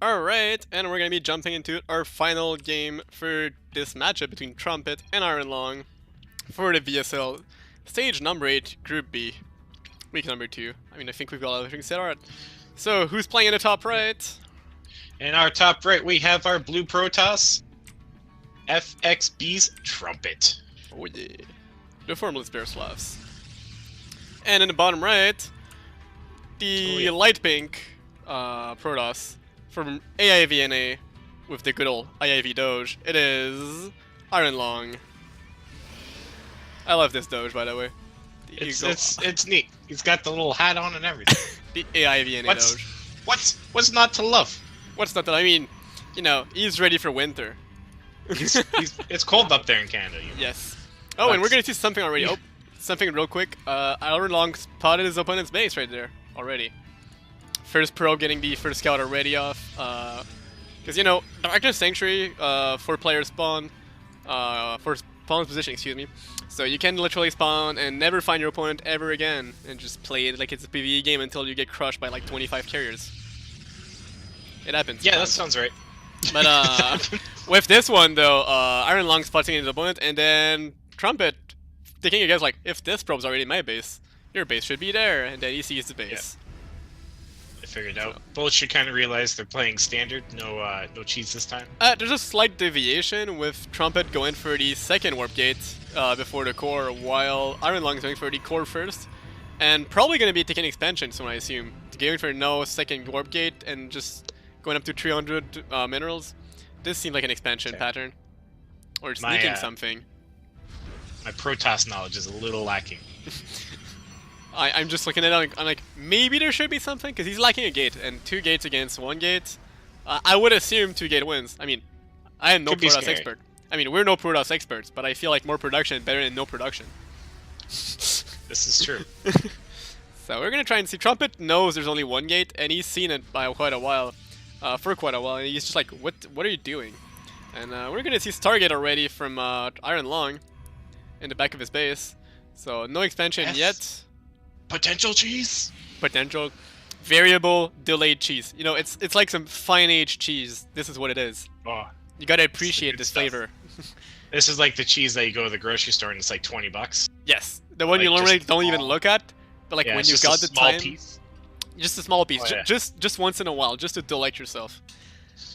Alright, and we're gonna be jumping into our final game for this matchup between Trumpet and IronLung for the VSL stage number 8, Group B, week number 2. I mean, I think we've got everything set out. So, who's playing in the top right? In our top right, we have our blue Protoss, FXB's Trumpet. Oh yeah, the formless Bear Slavs. And in the bottom right, the light pink Protoss from AIVNA with the good old IIV Doge. It is IronLung. I love this Doge, by the way. It's neat. He's got the little hat on and everything. The AIVNA Doge. What's not to love? What's not that? I mean, you know, he's ready for winter. It's cold up there in Canada. You know? Yes. Oh, and we're gonna see something already. Oh, something real quick. IronLung spotted his opponent's base right there already. First probe getting the first scout already off. Because, you know, Darkness Sanctuary for player spawn, for spawn position, excuse me. So you can literally spawn and never find your opponent ever again and just play it like it's a PvE game until you get crushed by like 25 carriers. It happens. Yeah, that sounds right. But with this one though, IronLung spotting his opponent and then Trumpet thinking, I guess, like, if this probe's already in my base, your base should be there, and then he sees the base. Yeah. I figured out. Both should kind of realize they're playing standard. No cheese this time. There's a slight deviation with Trumpet going for the second warp gate before the core, while IronLung is going for the core first, and probably going to be taking expansion soon, I assume. Going for no second warp gate and just going up to 300 minerals. This seemed like an expansion pattern, or sneaking something. My Protoss knowledge is a little lacking. I'm just looking at it, I'm like, maybe there should be something, because he's lacking a gate, and 2 gates against 1 gate. I would assume 2 gate wins. I mean, I am no Protoss expert. I mean, we're no Protoss experts, but I feel like more production is better than no production. This is true. So we're gonna try and see. Trumpet knows there's only 1 gate, and he's seen it by quite a while, and he's just like, what are you doing? And we're gonna see Stargate already from IronLung in the back of his base. So no expansion yet. Potential cheese. Potential variable delayed cheese. You know, it's like some fine aged cheese. This is what it is. Oh, you gotta appreciate this flavor. This is like the cheese that you go to the grocery store and it's like 20 bucks. Yes, the one like you normally don't even look at, but like when you got the time, piece. Just a small piece, Oh, yeah. just once in a while, just to delight yourself.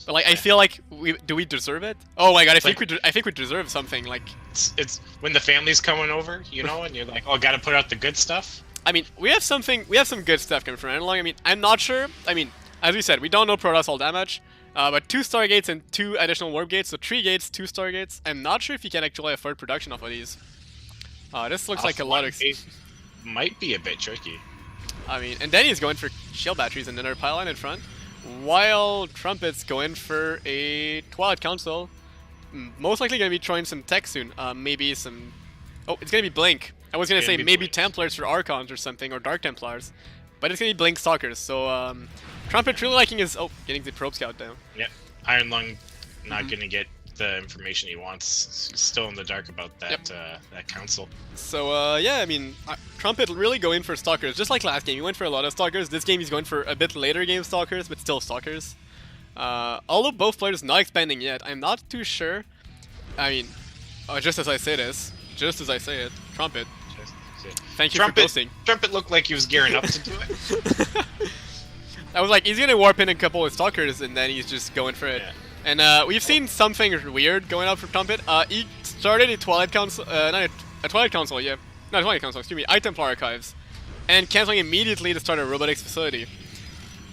But like, I feel like do we deserve it? Oh my god, I think we deserve something. Like it's when the family's coming over, you know, and you're like, oh, gotta put out the good stuff. I mean, we have some good stuff coming from IronLung. I mean, I'm not sure. I mean, as we said, we don't know Protoss all that much. But 2 Stargates and 2 additional warp gates, so 3 gates, 2 Stargates. I'm not sure if you can actually afford production off of these. This looks like a lot of... Might be a bit tricky. I mean, and then he's going for shield batteries and another pylon in front, while Trumpet's going for a Twilight Council. Most likely going to be throwing some tech soon. Maybe some... Oh, it's going to be Blink. I was going to say maybe Blink. Templars for Archons or something, or Dark Templars. But it's going to be Blink Stalkers, so Trumpet really liking his... Oh, getting the Probe Scout down. Yep. IronLung not going to get the information he wants. He's still in the dark about that that council. So, yeah, I mean, Trumpet really going for Stalkers. Just like last game, he went for a lot of Stalkers. This game he's going for a bit later game Stalkers, but still Stalkers. Although both players not expanding yet, I'm not too sure. I mean, just as I say this, just as I say it, Trumpet. Thank you for posting. Trumpet looked like he was gearing up to do it. I was like, he's gonna warp in a couple of Stalkers, and then he's just going for it. Yeah. And we've seen something weird going on from Trumpet. He started a Twilight Council, not a Twilight Council, yeah. Not a Twilight Council, excuse me, Templar Archives. And canceling immediately to start a robotics facility.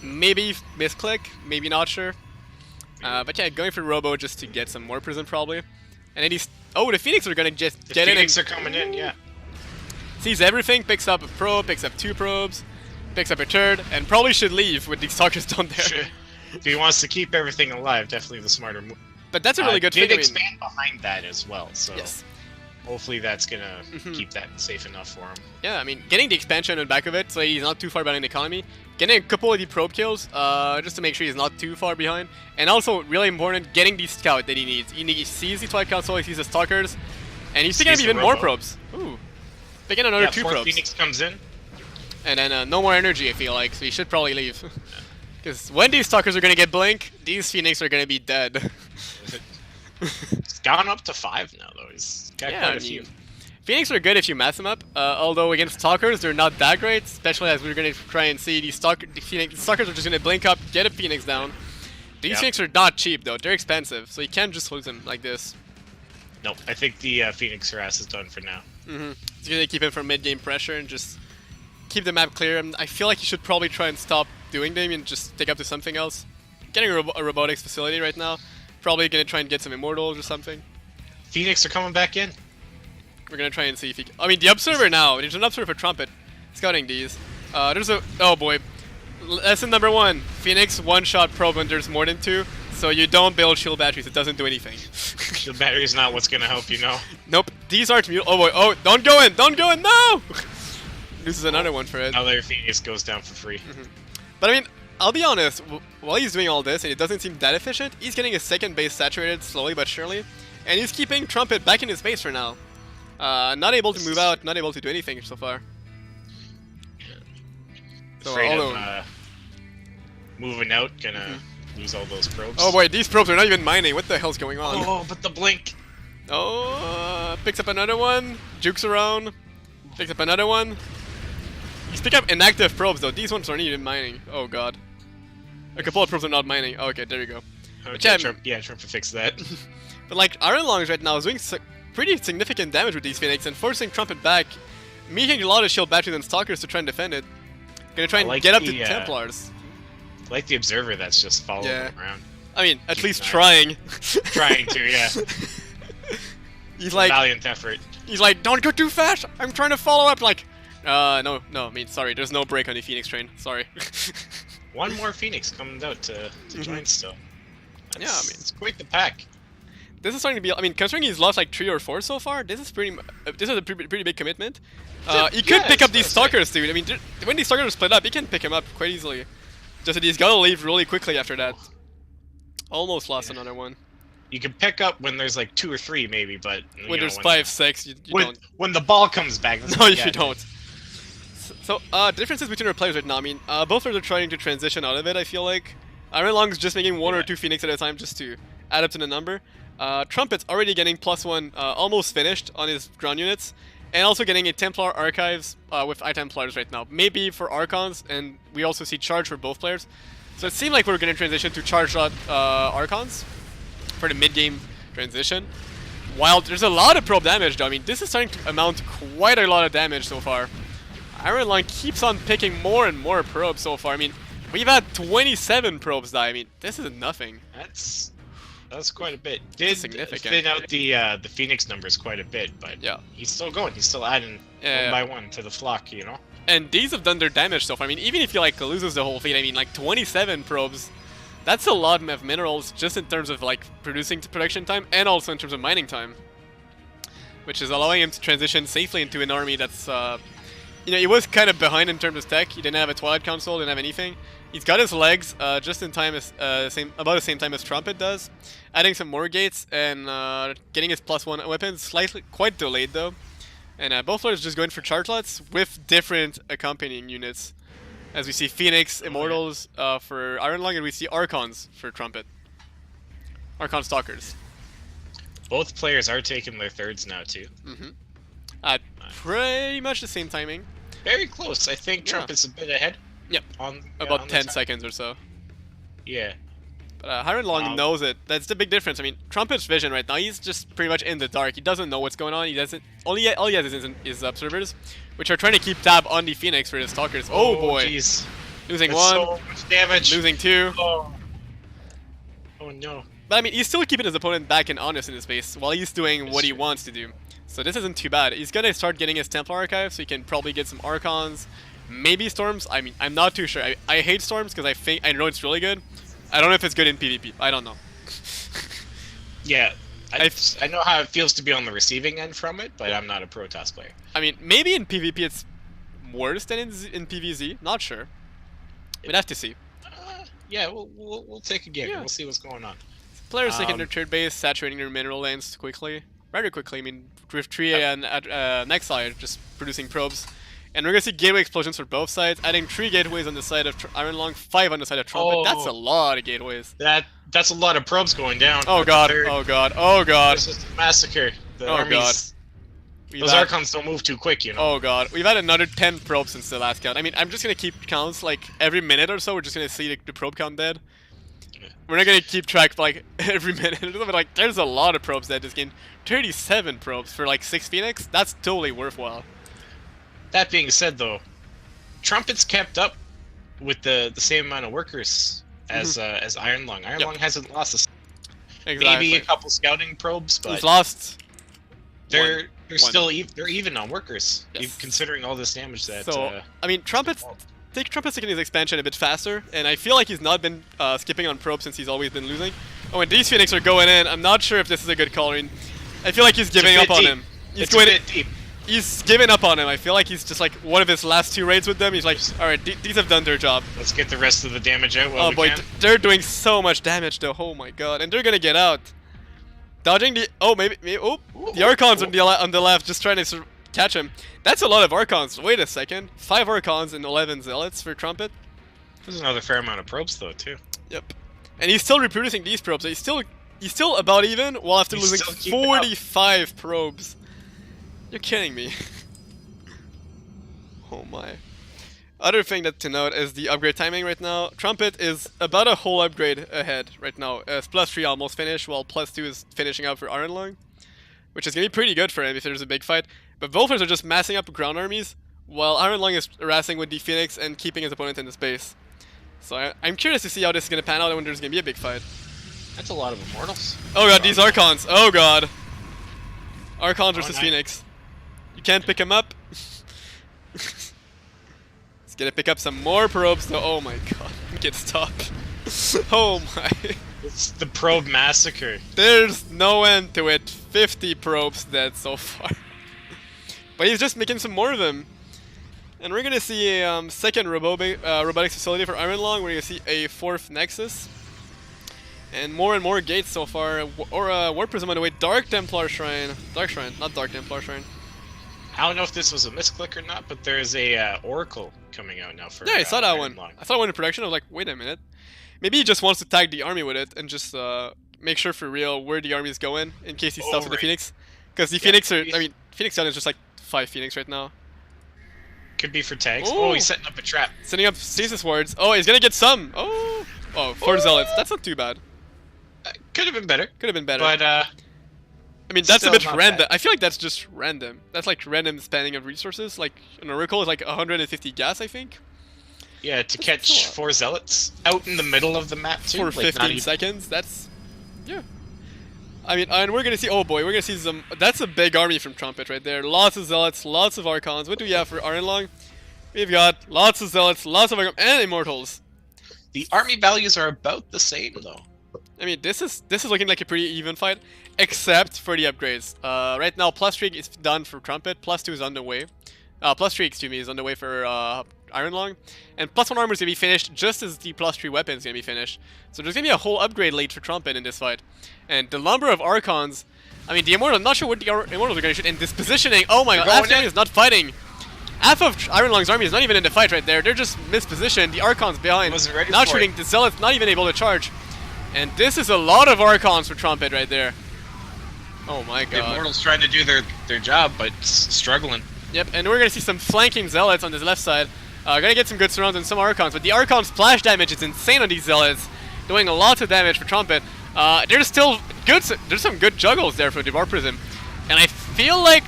Maybe misclick, maybe not sure. But yeah, going for Robo just to get some more prison probably. And then he's... Oh, the Phoenix are gonna just get in. The Phoenix are coming in, yeah. Sees everything, picks up a probe, picks up 2 probes, picks up a 3rd, and probably should leave with these Stalkers down there. Sure. If he wants to keep everything alive, definitely the smarter move. But that's a really good thing. Did expand behind that as well, so yes. Hopefully that's gonna keep that safe enough for him. Yeah, I mean, getting the expansion on the back of it, so he's not too far behind the economy. Getting a couple of the probe kills, just to make sure he's not too far behind. And also, really important, getting the scout that he needs. He sees the Twilight Council, he sees the Stalkers, and he's picking up even more probes. Ooh. Picking another 2 probes. Phoenix comes in. And then no more energy, I feel like, so he should probably leave. Because when these Stalkers are gonna get blink, these Phoenix are gonna be dead. It's gone up to 5 now, though. He's got quite a few. Phoenix are good if you mass them up, although against Stalkers they're not that great, especially as we're gonna try and see these Stalkers are just gonna blink up, get a Phoenix down. These Phoenix are not cheap though, they're expensive, so you can't just lose them like this. Nope, I think the Phoenix harass is done for now. It's gonna keep him from mid-game pressure and just keep the map clear. I feel like you should probably try and stop doing them and just take up to something else. Getting a robotics facility right now, probably gonna try and get some immortals or something. Phoenix are coming back in. We're gonna try and see if he. I mean, the observer now. There's an observer for Trumpet, scouting these. There's a. Oh boy. Lesson number 1: Phoenix one-shot probe when there's more than 2. So you don't build shield batteries. It doesn't do anything. Shield battery is not what's gonna help you, no. Nope. These aren't mute. Oh boy. Oh, don't go in. Don't go in. No. This is another one for it. Another Phoenix goes down for free. But I mean, I'll be honest. While he's doing all this and it doesn't seem that efficient, he's getting his second base saturated slowly but surely, and he's keeping Trumpet back in his base for now. Not able to move out, not able to do anything so far. So, Afraid of moving out, gonna lose all those probes. Oh boy, these probes are not even mining. What the hell's going on? Oh, but the blink. Oh, picks up another one, jukes around, picks up another one. He's picking up inactive probes though. These ones aren't even mining. Oh god. A couple of probes are not mining. Oh, okay, there you go. Okay, Trumpet fixed that. But like, IronLung right now is doing pretty significant damage with these Phoenix and forcing Trumpet back, making a lot of shield batteries and Stalkers to try and defend it. Gonna try and get up to Templars. I like the observer that's just following him around. I mean, at least trying. Trying to, yeah. He's like, valiant effort. He's like, don't go too fast. I'm trying to follow up. Like, no. I mean, sorry. There's no break on the Phoenix train. Sorry. One more Phoenix comes out to join still. I mean, it's quite the pack. This is starting to be. I mean, considering he's lost like 3 or 4 so far, this is a pretty big commitment. He could pick up these Stalkers, dude. I mean, when these Stalkers are split up, he can pick him up quite easily. Just that he's gotta leave really quickly after that. Almost lost another one. You can pick up when there's like 2 or 3 maybe, but when there's 5, 6, you don't. When the ball comes back, no, you don't. So, differences between our players right now. I mean, both are trying to transition out of it. I feel like IronLung's just making 1 or 2 Phoenix at a time just to add up to the number. Trumpet's already getting +1, almost finished on his ground units, and also getting a Templar Archives with I-Templars right now. Maybe for Archons, and we also see Charge for both players. So it seemed like we were going to transition to Charged Archons for the mid-game transition. While there's a lot of probe damage though, I mean, this is starting to amount to quite a lot of damage so far. IronLung keeps on picking more and more probes so far. I mean, we've had 27 probes die. I mean, this is nothing. That's quite a bit. Did thin out the Phoenix numbers quite a bit, but he's still going. He's still adding one by one to the flock, you know. And these have done their damage so far. I mean, even if he like loses the whole fleet, I mean, like 27 probes, that's a lot of minerals just in terms of like production time and also in terms of mining time, which is allowing him to transition safely into an army that's, you know, he was kind of behind in terms of tech. He didn't have a Twilight Council, didn't have anything. He's got his legs just in time as about the same time as Trumpet does, adding some more gates and getting his +1 weapons, quite delayed though. And both players just going for charge-lots with different accompanying units, as we see Phoenix Immortals for IronLung and we see Archons for Trumpet. Archon Stalkers. Both players are taking their thirds now too. At pretty much the same timing. Very close. I think Trumpet's a bit ahead. Yep. About 10 seconds or so. Yeah. But IronLung knows it. That's the big difference. I mean, Trumpet's vision right now, he's just pretty much in the dark. He doesn't know what's going on. He doesn't. All he has is observers, which are trying to keep tab on the Phoenix for his Stalkers. Oh boy. Jeez. Losing That's 1. So much damage. Losing 2. Oh no. But I mean, he's still keeping his opponent back and honest in his base while he's doing what he wants to do. So this isn't too bad. He's gonna start getting his Templar Archive, so he can probably get some Archons. Maybe Storms. I mean, I'm not too sure. I hate Storms because I know it's really good. I don't know if it's good in PvP. I don't know. Yeah, I know how it feels to be on the receiving end from it, but I'm not a Protoss player. I mean, maybe in PvP it's worse than in PvZ. Not sure. We'd have to see. Yeah, we'll take a game. We'll see what's going on. Players taking their third base, saturating their mineral lands quickly, rather quickly. I mean, with 3 and next side just producing probes. And we're gonna see gateway explosions for both sides, adding 3 gateways on the side of IronLung, 5 on the side of Trumpet. Oh, that's a lot of gateways. That's a lot of probes going down. Oh god, oh god, oh god. It's just a massacre. The armies, those Archons don't move too quick, you know. Oh god, we've had another 10 probes since the last count. I mean, I'm just gonna keep counts, like, every minute or so, we're just gonna see the probe count dead. We're not gonna keep track, like, every minute, but, like, there's a lot of probes dead this game. 37 probes for, like, 6 Phoenix? That's totally worthwhile. That being said, though, Trumpet's kept up with the same amount of workers as IronLung. IronLung hasn't lost maybe a couple scouting probes, but he's lost. They're still they're even on workers, considering all this damage that. So I mean, Trumpet's taking his expansion a bit faster, and I feel like he's not been skipping on probes since he's always been losing. Oh, and these Phoenix are going in. I'm not sure if this is a good call. I mean, I feel like he's giving up on him. He's going deep. He's giving up on him. I feel like he's just like one of his last 2 raids with them. He's like, alright, these have done their job. Let's get the rest of the damage out while we can. They're doing so much damage though. Oh my god. And they're gonna get out. Dodging the... Oh, maybe the Archons on the left, just trying to sort of catch him. That's a lot of Archons. Wait a second. 5 Archons and 11 Zealots for Trumpet. There's another fair amount of probes though, too. Yep. And he's still reproducing these probes. He's still about even, while after losing 45 probes. You're kidding me. Oh my. Other thing to note is the upgrade timing right now. Trumpet is about a whole upgrade ahead right now. +3 almost finished, while +2 is finishing up for IronLung, which is going to be pretty good for him if there's a big fight. But Wolfers are just massing up ground armies, while IronLung is harassing with the Phoenix and keeping his opponent in the space. So I'm curious to see how this is going to pan out when there's going to be a big fight. That's a lot of Immortals. Oh god, these Archons. Oh god. Archons versus Phoenix. You can't pick him up. He's gonna pick up some more probes though. Oh my god. Get stopped. Oh my. It's the probe massacre. There's no end to it. 50 probes dead so far. But he's just making some more of them. And we're gonna see a second robotics facility for IronLung. We're gonna see a 4th Nexus. And more gates so far. Or Warp Prism on the way. Dark Templar Shrine. Dark Shrine, not Dark Templar Shrine. I don't know if this was a misclick or not, but there's a Oracle coming out now for I saw that one. I saw one in production. I was like, wait a minute. Maybe he just wants to tag the army with it and just make sure for real where the army is going in case he stops with the Phoenix. Because the Phoenix are, I mean, Phoenix Gun is just like 5 Phoenix right now. Could be for tags. Ooh. Oh, he's setting up a trap. Setting up SCSwarms. Oh, he's gonna get some. Oh, 4 Zealots. That's not too bad. Could have been better. Could have been better. But I mean, that's a bit random. I feel like that's just random. That's like random spending of resources. Like an Oracle is like 150 gas, I think. Yeah, to catch 4 Zealots out in the middle of the map too. For 15 seconds. That's I mean, and we're gonna see. Oh boy, we're gonna see some. That's a big army from Trumpet right there. Lots of Zealots, lots of Archons. What do we have for IronLung? We've got lots of Zealots, lots of Archons, and Immortals. The army values are about the same though. I mean, this is looking like a pretty even fight, except for the upgrades. Right now, +3 is done for Trumpet. +2 is on the way. +3, excuse me, is on the way for IronLung. And +1 armor is gonna be finished just as the +3 weapon is gonna be finished. So there's gonna be a whole upgrade late for Trumpet in this fight. And the number of Archons, I mean, the Immortal, I'm not sure what the Immortals are gonna shoot. And this positioning, oh my god, IronLung is not fighting. Half of IronLung's army is not even in the fight right there. They're just mispositioned. The Archons behind, not shooting. The Zealots not even able to charge. And this is a lot of Archons for Trumpet right there. Oh my god. The Immortals trying to do their job, but struggling. Yep, and we're going to see some flanking Zealots on this left side. Gonna get some good surrounds and some Archons, but the Archon splash damage is insane on these Zealots. Doing lots of damage for Trumpet. There's still there's some good juggles there for the Warp Prism. And I feel like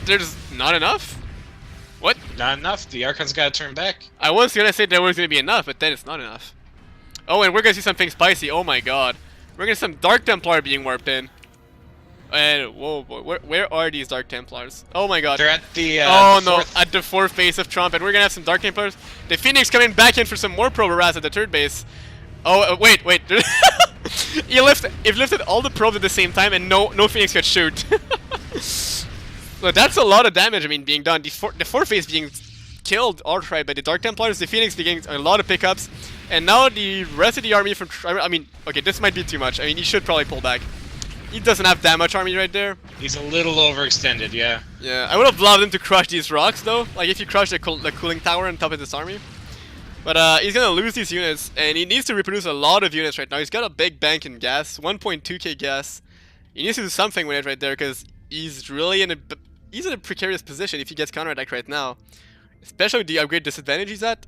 there's not enough. What? Not enough. The Archon's gotta turn back. I was gonna say there was gonna be enough, but then it's not enough. Oh, and we're gonna see something spicy. Oh my god. We're gonna see some Dark Templar being warped in. And whoa, where are these Dark Templars? Oh my god. They're at the oh no, at the 4th base of Trumpet. We're gonna have some Dark Templars. The Phoenix coming back in for some more probe harass at the 3rd base. Oh wait. He lifted all the probes at the same time, and no Phoenix could shoot. So that's a lot of damage. I mean, being done. The 4th base being killed outright by the Dark Templars. The Phoenix being a lot of pickups. And now the rest of the army from... I mean, okay, this might be too much. I mean, he should probably pull back. he doesn't have that much army right there. He's a little overextended, yeah. Yeah, I would have loved him to crush these rocks though. Like if you crush the cooling tower on top of this army. But he's gonna lose these units, and he needs to reproduce a lot of units right now. He's got a big bank in gas, 1.2k gas. He needs to do something with it right there, because he's really in a precarious position if he gets counterattacked right now. Especially with the upgrade disadvantage he's at.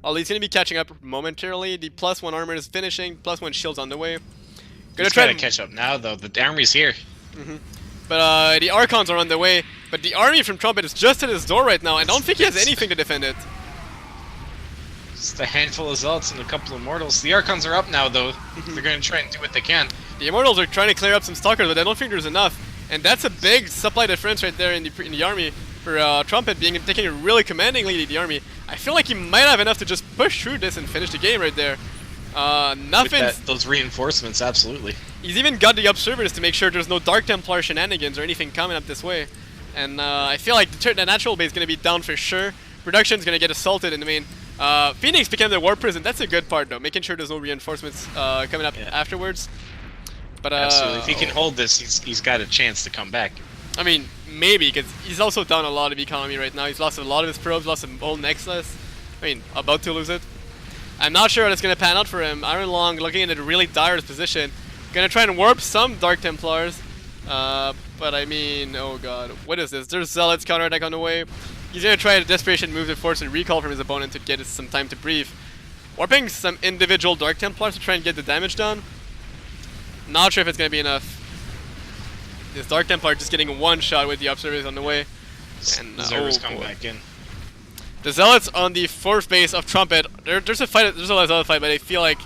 Although he's gonna be catching up momentarily. The +1 armor is finishing, +1 shield's on the way. He's trying to catch up now though, the army's here. But the Archons are on the way, but the army from Trumpet is just at his door right now, and I don't think he has anything to defend it. Just a handful of Zealots and a couple of Immortals. The Archons are up now though. They're gonna try and do what they can. The Immortals are trying to clear up some Stalkers, but I don't think there's enough. And that's a big supply difference right there in the army for Trumpet taking a really commanding lead in the army. I feel like he might have enough to just push through this and finish the game right there. Nothing. Those reinforcements, absolutely. He's even got the observers to make sure there's no Dark Templar shenanigans or anything coming up this way. And I feel like the natural base is going to be down for sure. Production's going to get assaulted in the main. Phoenix became the war prison. That's a good part though, making sure there's no reinforcements coming up afterwards. But absolutely, if he can hold this, he's got a chance to come back. I mean, maybe, because he's also down a lot of economy right now. He's lost a lot of his probes, lost a whole Nexus. I mean, about to lose it. I'm not sure how it's going to pan out for him. IronLung looking in a really dire position. Going to try and warp some Dark Templars. But I mean, oh god, what is this? There's Zealots counterattack on the way. He's going to try a desperation move to force a recall from his opponent to get some time to breathe. Warping some individual Dark Templars to try and get the damage done. Not sure if it's going to be enough. This Dark Templar just getting one shot with the observers on the way. And observers come back in. The Zealots on the 4th base of Trumpet. There's a fight. There's a Zealot fight, but I feel like,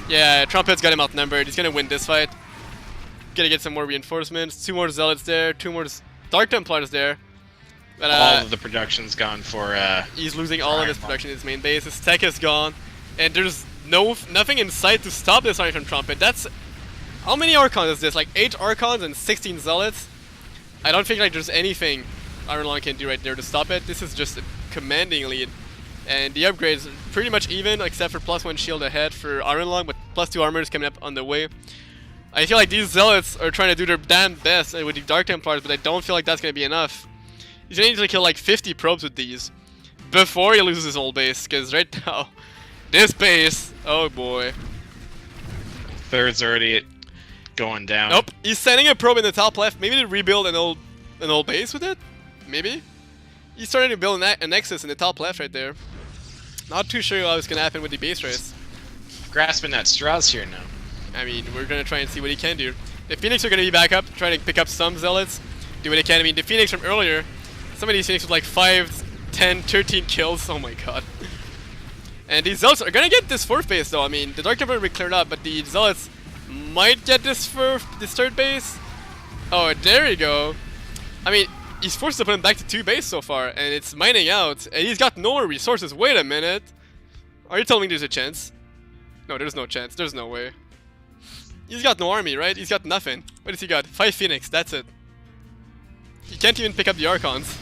yeah, Trumpet's got him outnumbered. He's gonna win this fight. Gonna get some more reinforcements. 2 more Zealots there. 2 more Dark Templars there. But, all of the production's gone for. He's losing all of his production in his main base. His tech is gone, and there's nothing in sight to stop this army from Trumpet. That's how many Archons is this? Like 8 Archons and 16 Zealots. I don't think like there's anything IronLung can do right there to stop it. This is just a commanding lead, and the upgrades are pretty much even, except for +1 shield ahead for IronLung, but +2 armor is coming up on the way. I feel like these Zealots are trying to do their damn best with the Dark Templars, but I don't feel like that's going to be enough. He's going to need to kill like 50 probes with these before he loses his whole base, because right now, this base, oh boy. Third's already going down. Nope, he's sending a probe in the top left, maybe to rebuild an old base with it? Maybe? He's starting to build a Nexus in the top left right there. Not too sure how it's going to happen with the base race. Grasping at straws here now. I mean, we're going to try and see what he can do. The Phoenix are going to be back up, trying to pick up some Zealots, do what they can. I mean, the Phoenix from earlier, some of these Phoenix with like 5, 10, 13 kills, oh my god. And these Zealots are going to get this 4th base though. I mean, the Dark Templar will be cleared up, but the Zealots might get this 3rd base. Oh, there you go. I mean, he's forced to put him back to 2 base so far, and it's mining out, and he's got no more resources. Wait a minute. Are you telling me there's a chance? No, there's no chance. There's no way. He's got no army, right? He's got nothing. What has he got? 5 Phoenix, that's it. He can't even pick up the Archons.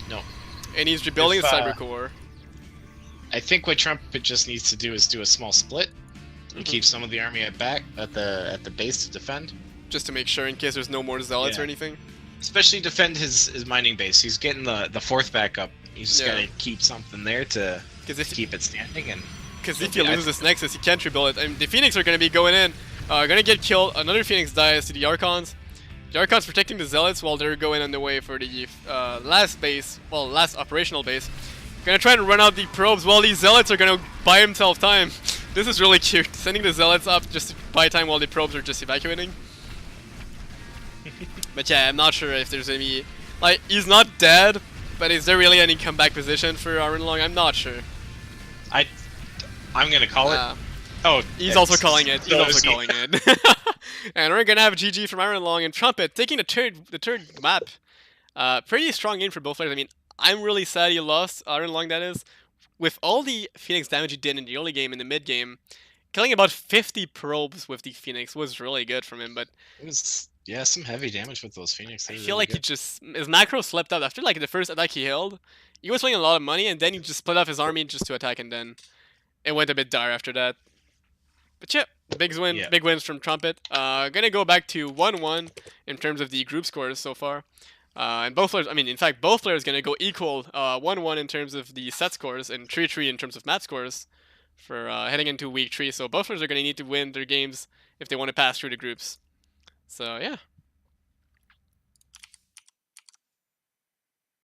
No. And he's rebuilding his Cyber Core. I think what Trumpet just needs to do is do a small split. And keep some of the army at the base to defend. Just to make sure in case there's no more Zealots or anything. Especially defend his mining base. He's getting the 4th back up. He's just gotta keep something there to keep it standing. And because if he loses this Nexus, he can't rebuild it. I mean, the Phoenix are gonna be going in, gonna get killed. Another Phoenix dies to the Archons. The Archons protecting the Zealots while they're going on the way for the last operational base. Gonna try and run out the probes while these Zealots are gonna buy himself time. This is really cute. Sending the Zealots up just to buy time while the probes are just evacuating. But yeah, I'm not sure if there's any... Like, he's not dead, but is there really any comeback position for IronLung? I'm not sure. I'm gonna call it. Oh, he's also calling it. He's also calling it. And we're gonna have GG from IronLung and Trumpet taking the third map. Pretty strong game for both players. I mean, I'm really sad he lost, IronLung that is. With all the Phoenix damage he did in the early game and the mid game, killing about 50 probes with the Phoenix was really good from him, but... It was, yeah, some heavy damage with those Phoenix. I feel like his macro slept out. After like the first attack he held, he was winning a lot of money, and then he just split off his army just to attack, and then it went a bit dire after that. But yeah, big wins from Trumpet. Gonna go back to 1-1 in terms of the group scores so far. And both players, I mean, in fact, both players gonna go equal 1-1 in terms of the set scores and 3-3 in terms of match scores for heading into week 3. So both players are gonna need to win their games if they want to pass through the groups. So yeah.